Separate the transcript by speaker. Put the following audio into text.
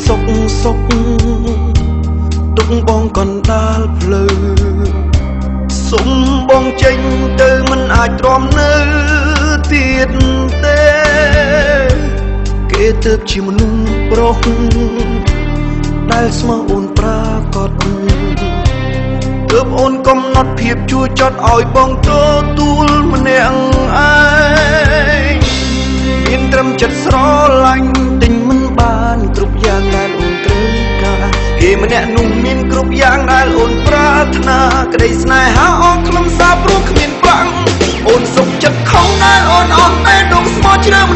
Speaker 1: សុកសុកទុកបងកណ្ដាលភ្លឺសុំបងចេញទៅមិនអាចទ្រាំនៅទៀតទេគេទៅជាមនុស្សប្រុសដែលស្មោះអូនប្រាកដទើបអូនកំណត់ភាពជួយចត់ឲ្យបងទទួលម្នាក់ឯងមានត្រឹមចិត្តស្រឡាញ់ទិញមិនបានគ្រប់យ៉ាងដែលអូនត្រូវការគេម្នាក់នោះមានគ្រប់យ៉ាងដែលអូនប្រាថ្នាក្តីស្នេហាអស់ខ្លឹមសារព្រោះគ្មានប្រាំងអូនសុខចិត្តខំដែលអូនអត់ពេលដងស្មោះជ្រើម